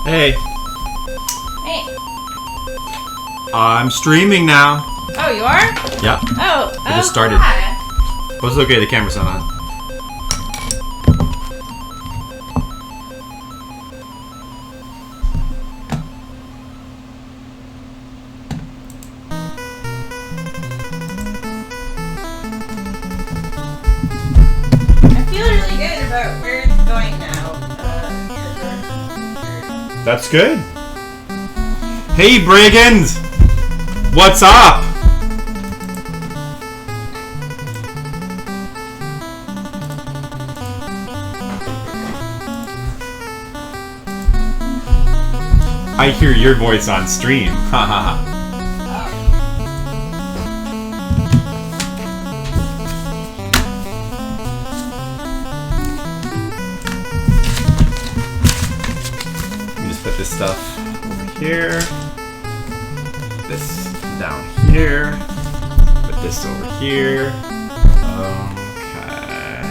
Hey. Hey. I'm streaming now. Oh, you are? Yep. Oh, I just started. Hi. But it's okay, the camera's not on. I feel really good about where it's going now. That's good. Hey, Brigands! What's up? I hear your voice on stream. Haha. Let me just put this stuff over here. This down here. Put this over here. Okay.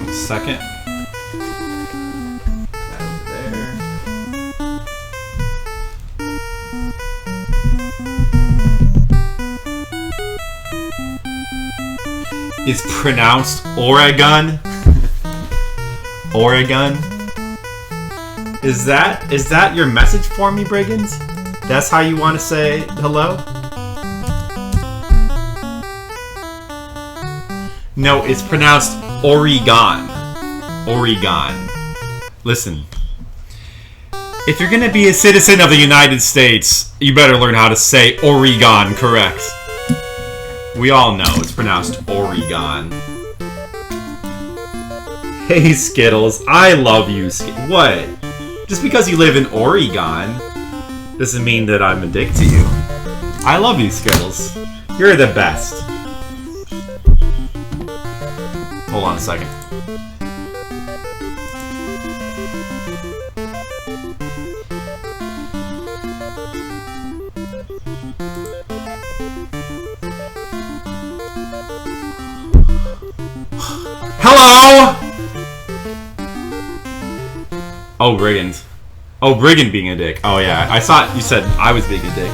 1 second. That over there. It's pronounced Oregon. Oregon. Is that your message for me, Brigands? That's how you want to say hello? No, it's pronounced Oregon. Oregon. Listen. If you're gonna be a citizen of the United States, you better learn how to say Oregon correct. We all know it's pronounced Oregon. Hey, Skittles. I love you, What? Just because you live in Oregon doesn't mean that I'm addicted to you. I love you, Skittles. You're the best. Hold on a second. Hello! Oh, Brigand. Oh, Brigand being a dick. Oh, yeah. I thought you said I was being a dick.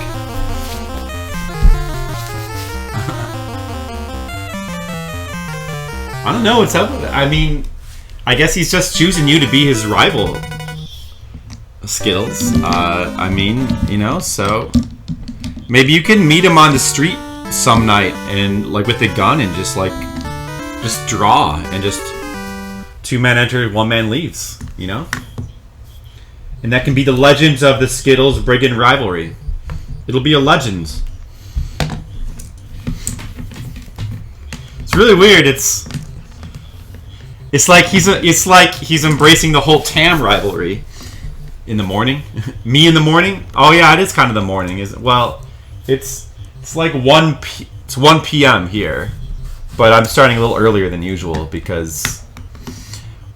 I don't know what's up with it. I mean, I guess he's just choosing you to be his rival, Skittles. I mean, you know, so... Maybe you can meet him on the street some night and, like, with a gun and just, like... Just draw and just... 2 men enter, 1 man leaves, you know? And that can be the legends of the Skittles Brigand rivalry. It'll be a legend. It's really weird. It's like he's embracing the whole Tam rivalry. In the morning, me in the morning. Oh yeah, it is kind of the morning, isn't it? Well, it's like 1 p.m. here, but I'm starting a little earlier than usual because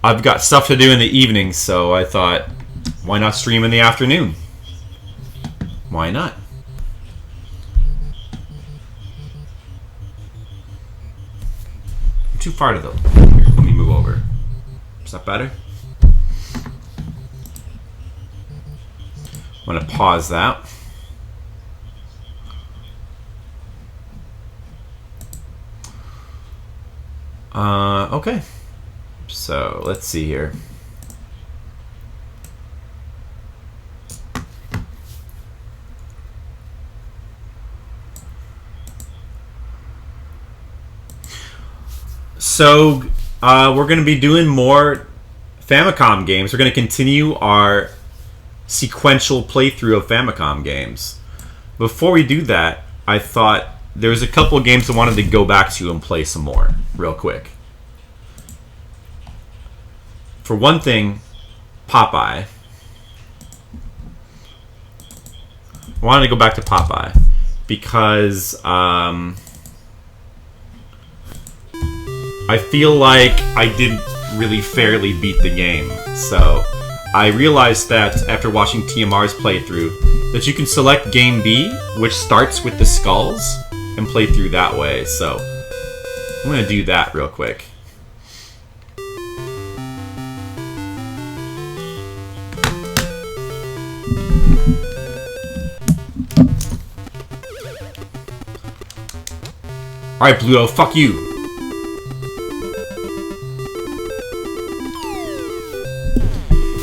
I've got stuff to do in the evening. So I thought, why not stream in the afternoon? Why not? I'm too far to the... Here, let me move over. Is that better? I'm going to pause that. Okay. So, let's see here. So, we're going to be doing more Famicom games. We're going to continue our sequential playthrough of Famicom games. Before we do that, I thought there was a couple of games I wanted to go back to and play some more, real quick. For one thing, Popeye. I wanted to go back to Popeye because I feel like I didn't really fairly beat the game. So I realized that after watching TMR's playthrough that you can select Game B, which starts with the skulls, and play through that way. So I'm going to do that real quick. Alright, Bluto, fuck you.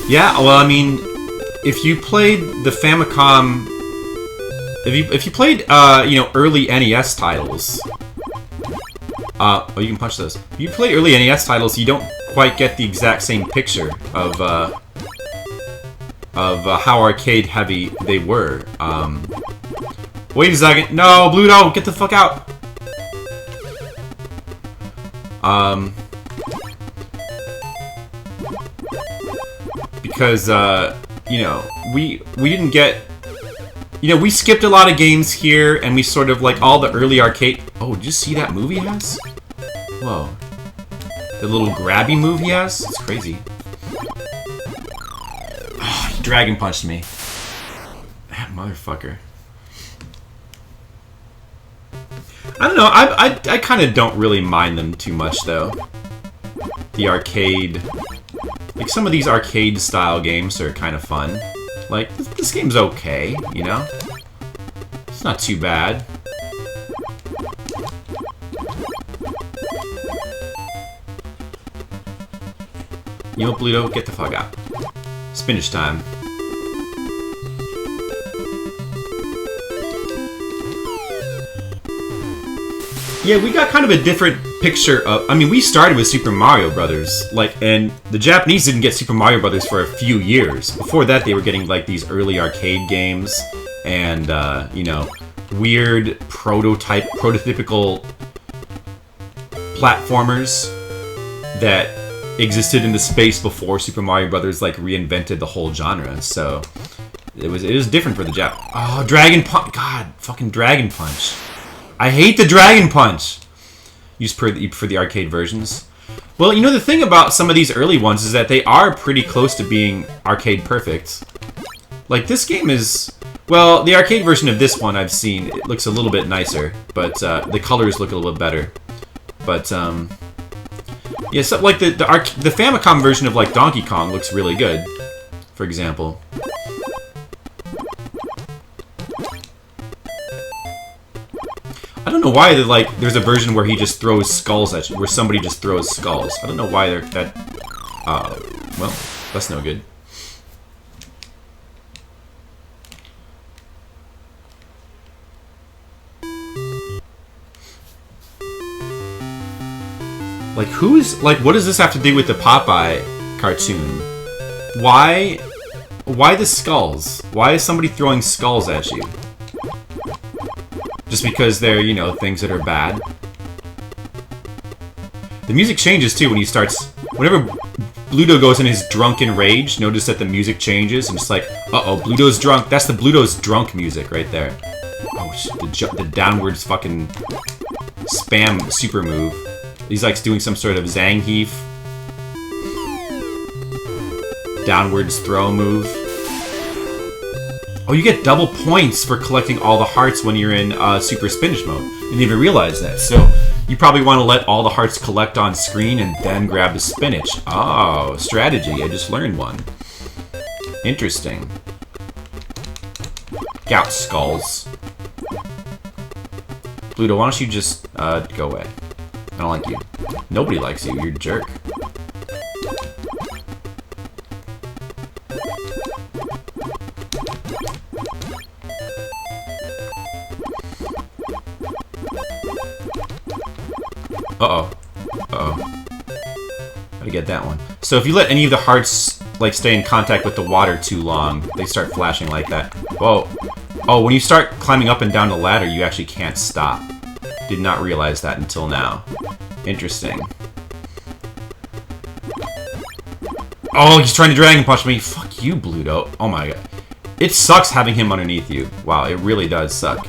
Yeah, well, I mean, if you played the Famicom, if you played, you know, early NES titles, oh, you can punch those. If you played early NES titles, you don't quite get the exact same picture of how arcade heavy they were. Wait a second. No, Bluto, get the fuck out. Because, you know, we didn't get... You know, we skipped a lot of games here, and we sort of, like, all the early arcade... Oh, did you see that move he has? Whoa. The little grabby move he has? It's crazy. Oh, he dragon punched me. That motherfucker. I don't know, I kind of don't really mind them too much, though. The arcade... Like, some of these arcade-style games are kind of fun. Like, this game's okay, you know? It's not too bad. You know what, Bluto? Get the fuck out. Spinach time. Yeah, we got kind of a different picture of... I mean, we started with Super Mario Brothers, like, and the Japanese didn't get Super Mario Brothers for a few years. Before that, they were getting, like, these early arcade games, and, you know, weird prototypical platformers that existed in the space before Super Mario Brothers, like, reinvented the whole genre, so... It was different for the Jap... Oh, Dragon Punch! God, fucking Dragon Punch. I hate the Dragon Punch! Used for the arcade versions. Well, you know, the thing about some of these early ones is that they are pretty close to being arcade perfect. Like, this game is... Well, the arcade version of this one I've seen, it looks a little bit nicer, but the colors look a little bit better. But, yeah, so, like, the Famicom version of, like, Donkey Kong looks really good, for example. I don't know why, like, there's a version where he just throws skulls at you, where somebody just throws skulls. I don't know why they're that... well, that's no good. Like, what does this have to do with the Popeye cartoon? Why the skulls? Why is somebody throwing skulls at you? Just because they're, you know, things that are bad. The music changes too when he starts... Whenever Bluto goes in his drunken rage, notice that the music changes and it's like, uh-oh, Bluto's drunk. That's the Bluto's drunk music right there. Oh, the downwards fucking spam super move. He's like doing some sort of Zangief. Downwards throw move. Oh, you get double points for collecting all the hearts when you're in Super Spinach mode. You didn't even realize that. So, you probably want to let all the hearts collect on screen and then grab the spinach. Oh, strategy. I just learned one. Interesting. Gout skulls. Bluto, why don't you just go away? I don't like you. Nobody likes you. You're a jerk. Uh-oh. Uh-oh. Gotta get that one. So if you let any of the hearts, like, stay in contact with the water too long, they start flashing like that. Whoa. Oh, when you start climbing up and down the ladder, you actually can't stop. Did not realize that until now. Interesting. Oh, he's trying to Dragon Punch me. Fuck you, Bluto. Oh my god. It sucks having him underneath you. Wow, it really does suck.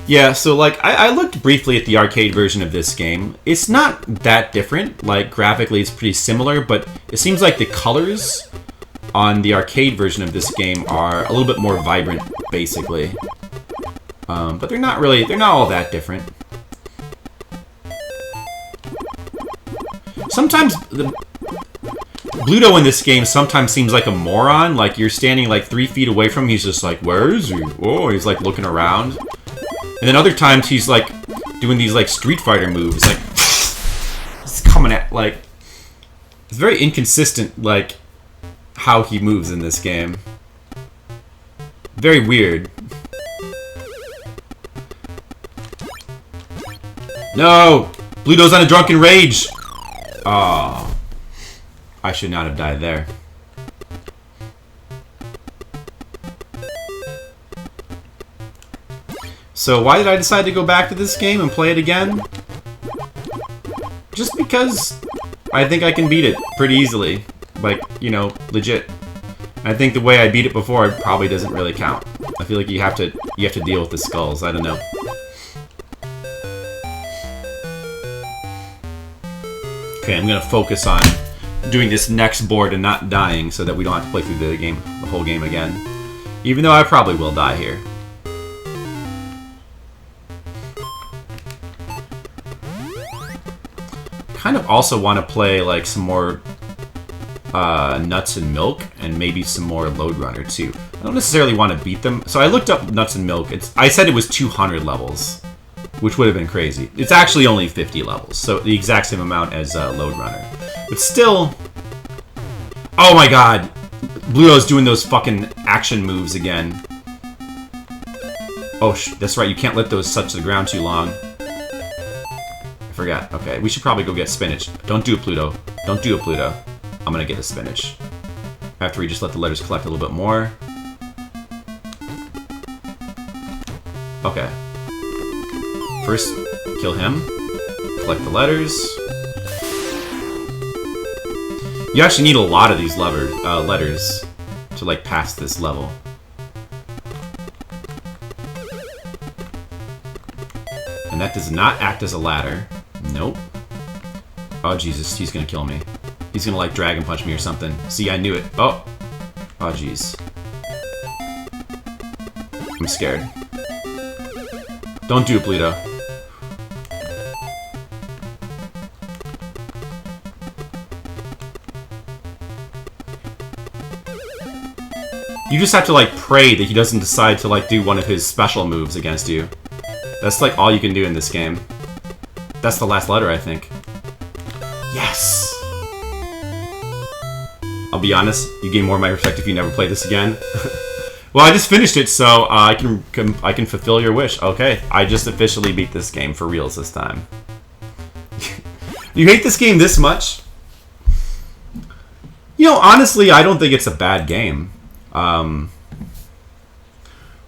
Yeah, so, like, I looked briefly at the arcade version of this game. It's not that different. Like, graphically, it's pretty similar, but it seems like the colors on the arcade version of this game are a little bit more vibrant, basically. But they're not all that different. Sometimes, Bluto in this game sometimes seems like a moron. Like, you're standing like 3 feet away from him, he's just like, where is he? Oh, he's like looking around. And then other times he's like doing these like Street Fighter moves. Like, he's coming at, like, it's very inconsistent, like, how he moves in this game. Very weird. No! Bluto's on a drunken rage! Oh. I should not have died there. So why did I decide to go back to this game and play it again? Just because I think I can beat it pretty easily. Like, you know, legit. I think the way I beat it before probably doesn't really count. I feel like you have to deal with the skulls. I don't know. Okay, I'm gonna focus on doing this next board and not dying so that we don't have to play through the whole game again. Even though I probably will die here. Kind of also want to play like some more Nuts and Milk and maybe some more Load Runner too. I don't necessarily want to beat them. So I looked up Nuts and Milk. I said it was 200 levels, which would have been crazy. It's actually only 50 levels, so the exact same amount as Load Runner. But still... Oh my god! Bluto's doing those fucking action moves again. Oh, that's right, you can't let those touch the ground too long. I forgot. Okay, we should probably go get spinach. Don't do it, Pluto. Don't do it, Pluto. I'm gonna get a spinach. After we just let the letters collect a little bit more. Okay. First, kill him. Collect the letters. You actually need a lot of these letters to, like, pass this level. And that does not act as a ladder. Nope. Oh, Jesus, he's gonna kill me. He's gonna, like, Dragon Punch me or something. See, I knew it. Oh! Oh, jeez. I'm scared. Don't do it, Pluto. You just have to, like, pray that he doesn't decide to, like, do one of his special moves against you. That's, like, all you can do in this game. That's the last letter, I think. Yes! I'll be honest, you gain more of my respect if you never play this again. Well, I just finished it, so I can fulfill your wish. Okay, I just officially beat this game for reals this time. You hate this game this much? You know, honestly, I don't think it's a bad game.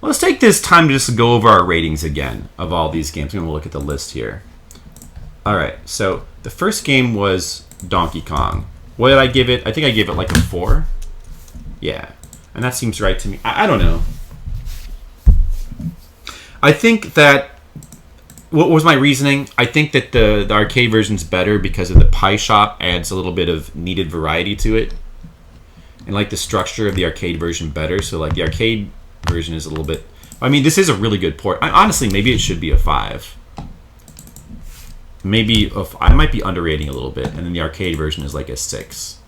Let's take this time to just go over our ratings again of all these games. I'm going to look at the list here. Alright, so the first game was Donkey Kong. What did I give it? I think I gave it like a 4. Yeah, and that seems right to me. I don't know. I think that... What was my reasoning? I think that the arcade version's better because of the pie shop adds a little bit of needed variety to it. And like the structure of the arcade version better. So like the arcade version is a little bit... I mean, this is a really good port. Honestly, maybe it should be a 5. Maybe I might be underrating a little bit. And then the arcade version is like a 6,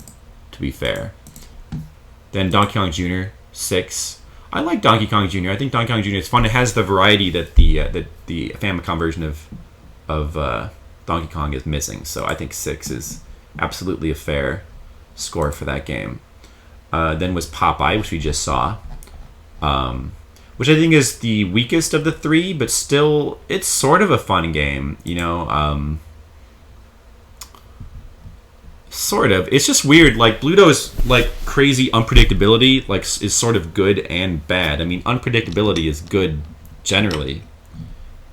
to be fair. Then Donkey Kong Jr., 6. I like Donkey Kong Jr. I think Donkey Kong Jr. is fun. It has the variety that the Famicom version of Donkey Kong is missing. So I think 6 is absolutely a fair score for that game. Then was Popeye, which we just saw. Which I think is the weakest of the 3, but still, it's sort of a fun game, you know. Sort of. It's just weird. Like, Bluto's, like, crazy unpredictability, like, is sort of good and bad. I mean, unpredictability is good, generally,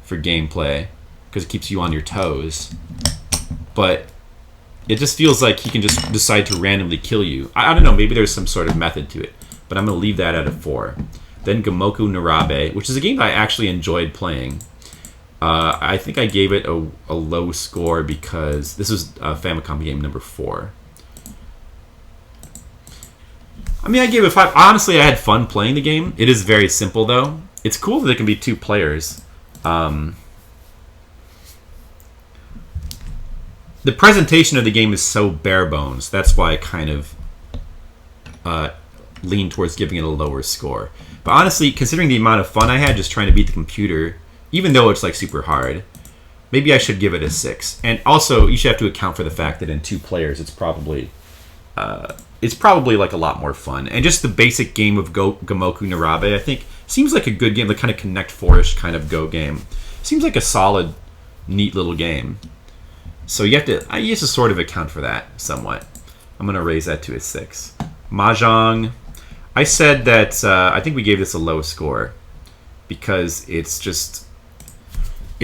for gameplay, because it keeps you on your toes. But it just feels like he can just decide to randomly kill you. I don't know, maybe there's some sort of method to it, but I'm going to leave that at a 4. Then Gomoku Narabe, which is a game that I actually enjoyed playing. I think I gave it a low score because this was Famicom game number 4. I mean, I gave it a 5. Honestly, I had fun playing the game. It is very simple, though. It's cool that it can be 2 players. The presentation of the game is so bare bones. That's why I kind of lean towards giving it a lower score. But honestly, considering the amount of fun I had just trying to beat the computer, even though it's like super hard, maybe I should give it a 6. And also, you should have to account for the fact that in 2 players, it's probably like a lot more fun. And just the basic game of Gomoku Narabe, I think, seems like a good game. The kind of Connect 4-ish kind of Go game. Seems like a solid, neat little game. So you have to sort of account for that somewhat. I'm going to raise that to a 6. Mahjong. I said that I think we gave this a low score because it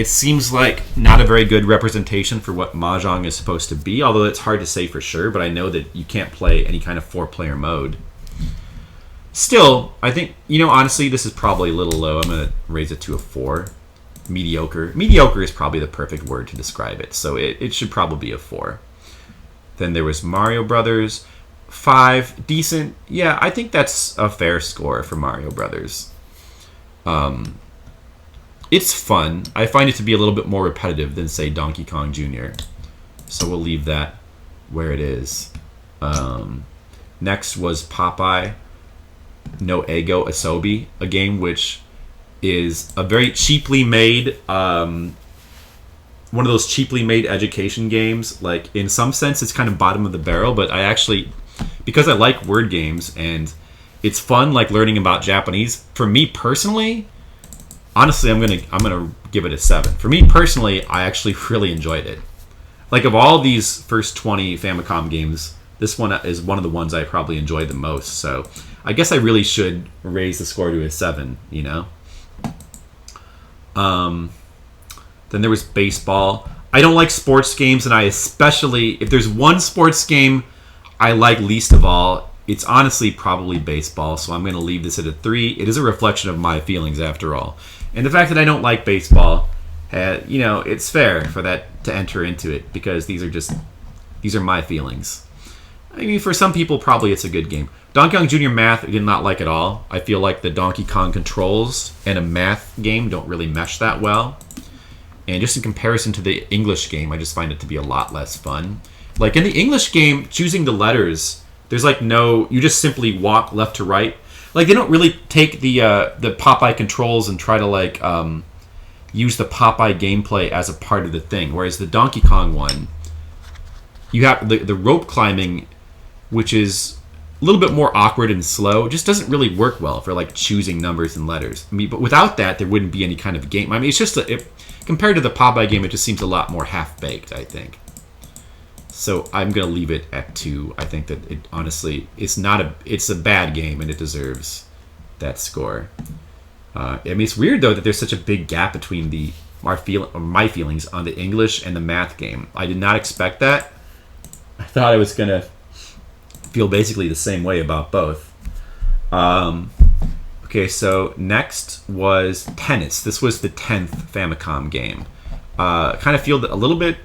seems like not a very good representation for what Mahjong is supposed to be, although it's hard to say for sure, but I know that you can't play any kind of 4-player mode. Still, I think, honestly, this is probably a little low. I'm going to raise it to a 4. Mediocre. Mediocre is probably the perfect word to describe it, so it should probably be a 4. Then there was Mario Brothers. 5, decent. Yeah, I think that's a fair score for Mario Brothers. It's fun. I find it to be a little bit more repetitive than, say, Donkey Kong Jr. So we'll leave that where it is. Next was Popeye no Ego Asobi, a game which is a very cheaply made, one of those cheaply made education games. Like, in some sense, it's kind of bottom of the barrel, but I actually, because I like word games and it's fun, like learning about Japanese. For me personally, honestly, I'm gonna give it a 7. For me personally, I actually really enjoyed it. Like, of all these first 20 Famicom games, this one is one of the ones I probably enjoyed the most. So I guess I really should raise the score to a 7. Then there was baseball. I don't like sports games, and I especially, if there's one sports game I like least of all, it's honestly probably baseball, so I'm going to leave this at a 3. It is a reflection of my feelings, after all. And the fact that I don't like baseball, it's fair for that to enter into it, because these are my feelings. I mean, for some people, probably it's a good game. Donkey Kong Jr. Math, I did not like at all. I feel like the Donkey Kong controls and a math game don't really mesh that well. And just in comparison to the English game, I just find it to be a lot less fun. Like, in the English game, choosing the letters, there's like you just simply walk left to right. Like, they don't really take the Popeye controls and try to use the Popeye gameplay as a part of the thing. Whereas the Donkey Kong one, you have the rope climbing, which is a little bit more awkward and slow. It just doesn't really work well for like choosing numbers and letters. I mean, but without that, there wouldn't be any kind of game. I mean, it's just compared to the Popeye game, it just seems a lot more half-baked, I think. So I'm gonna leave it at 2. I think that it honestly, it's a bad game and it deserves that score. I mean, it's weird though that there's such a big gap between my feelings on the English and the math game. I did not expect that. I thought I was gonna feel basically the same way about both. Okay, so next was tennis. This was the 10th Famicom game. Kind of feel a little bit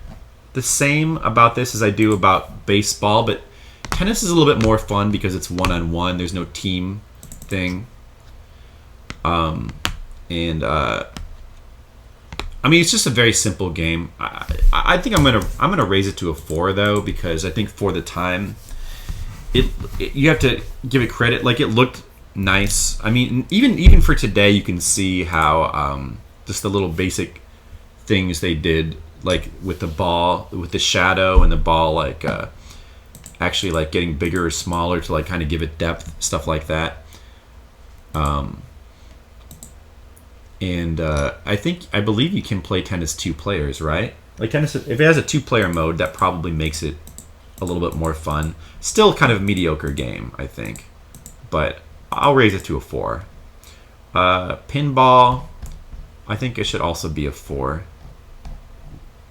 the same about this as I do about baseball, but tennis is a little bit more fun because it's one-on-one. There's no team thing. I mean, it's just a very simple game. I think I'm gonna raise it to a 4 though, because I think for the time, you have to give it credit. Like, it looked nice. I mean, even for today, you can see how just the little basic things they did, like with the ball, with the shadow and the ball, like actually like getting bigger or smaller to like kind of give it depth, stuff like that. I believe you can play tennis 2 players, right? Like tennis, if it has a 2-player mode, that probably makes it a little bit more fun. Still kind of a mediocre game, I think, but I'll raise it to a 4. Pinball, I think it should also be a 4.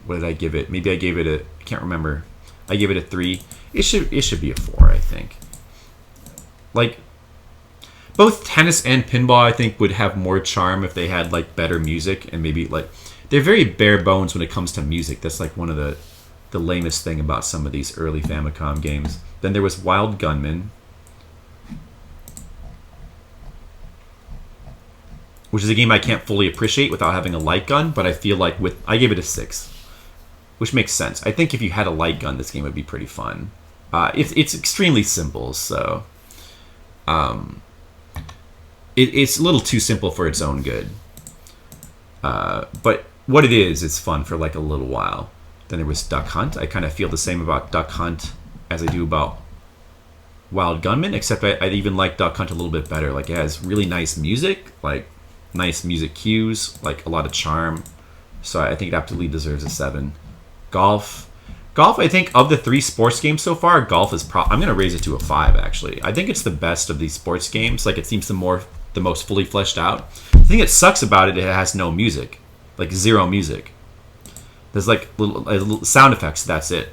What did I give it? Maybe I gave it I can't remember. I gave it a 3. It should be a 4, I think. Like, both tennis and pinball, I think, would have more charm if they had like better music, and maybe like they're very bare bones when it comes to music. That's like one of the lamest thing about some of these early Famicom games. Then there was Wild Gunman, which is a game I can't fully appreciate without having a light gun, but I feel like I gave it a 6. Which makes sense. I think if you had a light gun, this game would be pretty fun. It's extremely simple, so It's a little too simple for its own good. But what it is, it's fun for like a little while. Then there was Duck Hunt. I kind of feel the same about Duck Hunt as I do about Wild Gunman, except I even like Duck Hunt a little bit better. Like, it has really nice music, like nice music cues, like a lot of charm. So I think it absolutely deserves a 7. Golf, I think of the 3 sports games so far, golf is I'm going to raise it to a 5, actually. I think it's the best of these sports games. Like, it seems the most fully fleshed out. The thing that sucks about it has no music. Like, 0 music. There's like little sound effects, that's it.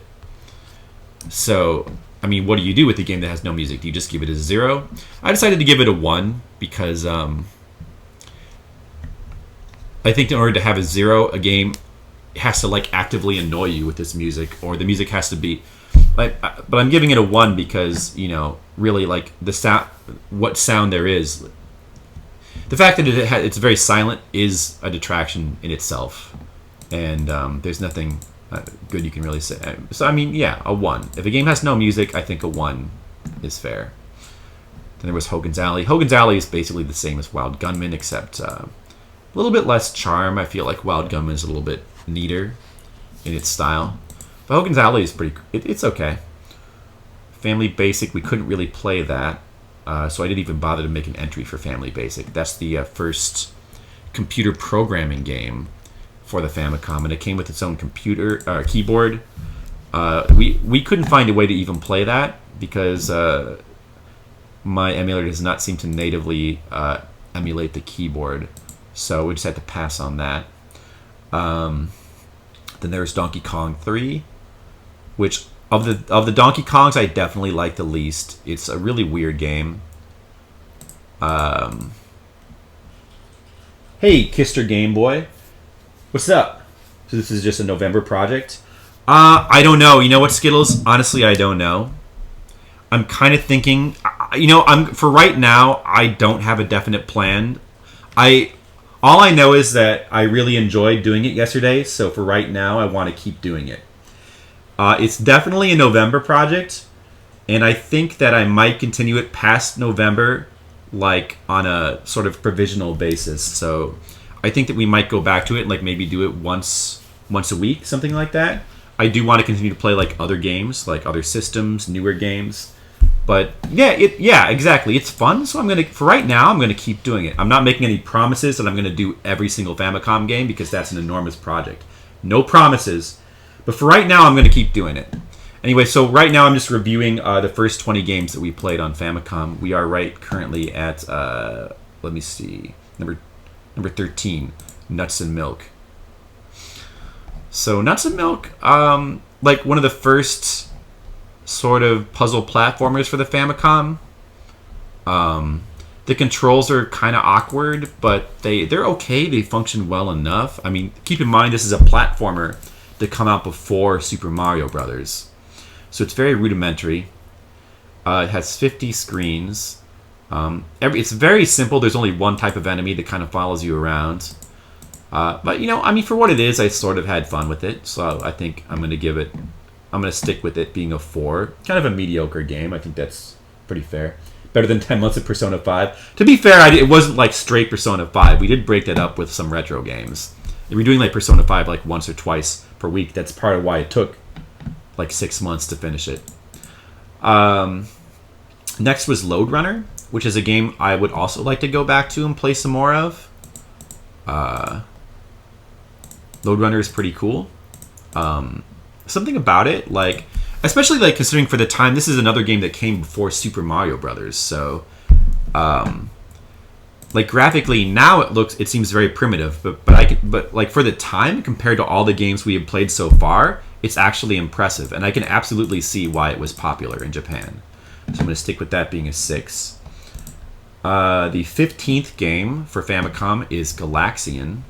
So, I mean, what do you do with a game that has no music? Do you just give it a 0? I decided to give it a 1 because I think in order to have a 0, a game has to like actively annoy you with its music, or the music has to be like. But I'm giving it a 1 because, you know, really like the sound, what sound there is. The fact that it's very silent is a detraction in itself, and there's nothing good you can really say. So I mean, yeah, a 1. If a game has no music, I think a 1 is fair. Then there was Hogan's Alley. Hogan's Alley is basically the same as Wild Gunman, except a little bit less charm. I feel like Wild Gunman is a little bit neater in its style. But Hogan's Alley is it's okay. Family Basic, we couldn't really play that. So I didn't even bother to make an entry for Family Basic. That's the first computer programming game for the Famicom, and it came with its own keyboard. We couldn't find a way to even play that because my emulator does not seem to natively emulate the keyboard, so we just had to pass on that. Then there's Donkey Kong 3, which of the Donkey Kongs I definitely like the least. It's a really weird game. Hey, Kister Game Boy. What's up? So this is just a November project? I don't know. You know what, Skittles? Honestly, I don't know. I'm kind of thinking, for right now, I don't have a definite plan. All I know is that I really enjoyed doing it yesterday, so for right now, I want to keep doing it. It's definitely a November project, and I think that I might continue it past November, like on a sort of provisional basis. So I think that we might go back to it, like maybe do it once a week, something like that. I do want to continue to play like other games, like other systems, newer games. But yeah, exactly. It's fun, so for right now, I'm gonna keep doing it. I'm not making any promises that I'm gonna do every single Famicom game because that's an enormous project. No promises. But for right now, I'm gonna keep doing it. Anyway, so right now I'm just reviewing the first 20 games that we played on Famicom. We are currently at let me see, number 13, Nuts and Milk. So Nuts and Milk, like one of the first sort of puzzle platformers for the Famicom. The controls are kind of awkward, but they're okay. They function well enough. I mean, keep in mind this is a platformer that come out before Super Mario Brothers, so it's very rudimentary. It has 50 screens. It's very simple. There's only one type of enemy that kind of follows you around. But I mean, for what it is, I sort of had fun with it. So I think I'm going to stick with it being a 4. Kind of a mediocre game. I think that's pretty fair. Better than 10 months of Persona 5. To be fair, it wasn't like straight Persona 5. We did break that up with some retro games. We were doing like Persona 5 like once or twice per week. That's part of why it took like 6 months to finish it. Next was Lode Runner, which is a game I would also like to go back to and play some more of. Lode Runner is pretty cool. Something about it, like, especially like considering for the time, this is another game that came before Super Mario Brothers. So, like graphically now it seems very primitive, but like for the time compared to all the games we have played so far, it's actually impressive, and I can absolutely see why it was popular in Japan. So I'm going to stick with that being a 6. The 15th game for Famicom is Galaxian,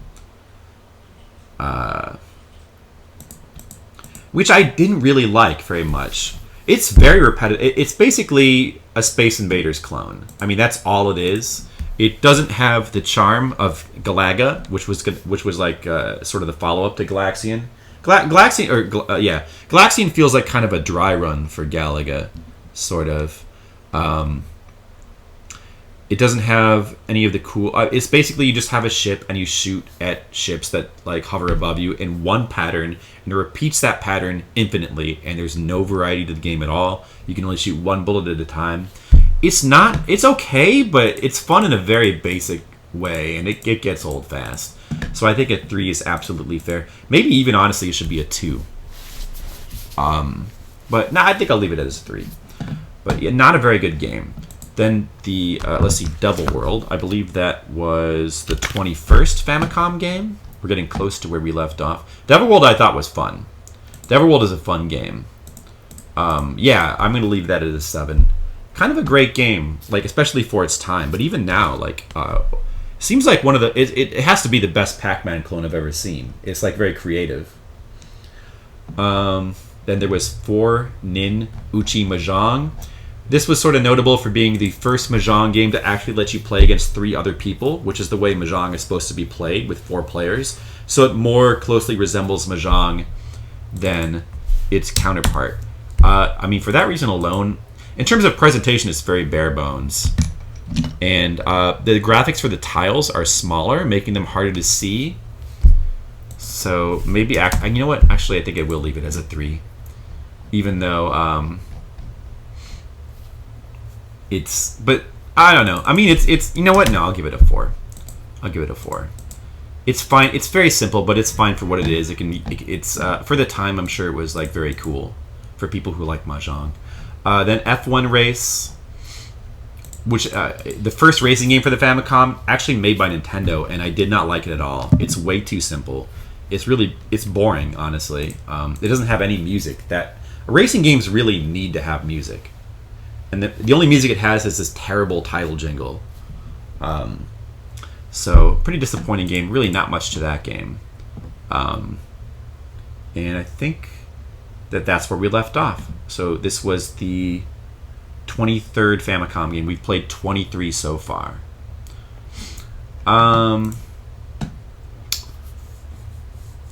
which I didn't really like very much. It's very repetitive. It's basically a Space Invaders clone. I mean, that's all it is. It doesn't have the charm of Galaga, which was like sort of the follow-up to Galaxian. Galaxian feels like kind of a dry run for Galaga, sort of. It doesn't have any of the cool... it's basically you just have a ship and you shoot at ships that like hover above you in one pattern, and it repeats that pattern infinitely, and there's no variety to the game at all. You can only shoot one bullet at a time. It's okay, but it's fun in a very basic way, and it gets old fast. So I think a 3 is absolutely fair. Maybe even, honestly, it should be a 2. But I think I'll leave it as a 3. But yeah, not a very good game. Then the, let's see, Double World. I believe that was the 21st Famicom game. We're getting close to where we left off. Double World I thought was fun. Double World is a fun game. Yeah, I'm going to leave that at a 7. Kind of a great game, like especially for its time. But even now, like, seems like one of the... It has to be the best Pac-Man clone I've ever seen. It's, like, very creative. Then there was 4 Nin Uchi Mahjong. This was sort of notable for being the first Mahjong game to actually let you play against 3 other people, which is the way Mahjong is supposed to be played, with 4 players. So it more closely resembles Mahjong than its counterpart. I mean, for that reason alone, in terms of presentation, it's very bare bones. And the graphics for the tiles are smaller, making them harder to see. So maybe, you know what? Actually, I think I will leave it as a 3. Even though... but I don't know. I mean, it's you know what? No, I'll give it a 4. I'll give it a 4. It's fine. It's very simple, but it's fine for what it is. It's for the time. I'm sure it was like very cool for people who like Mahjong. Then F1 Race, which the first racing game for the Famicom, actually made by Nintendo, and I did not like it at all. It's way too simple. It's boring, honestly. It doesn't have any music. Racing games really need to have music. And the only music it has is this terrible title jingle. So, pretty disappointing game. Really not much to that game. And I think that's where we left off. So, this was the 23rd Famicom game. We've played 23 so far. I'm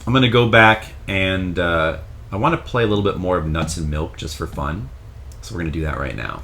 going to go back and I want to play a little bit more of Nuts and Milk just for fun. So we're going to do that right now.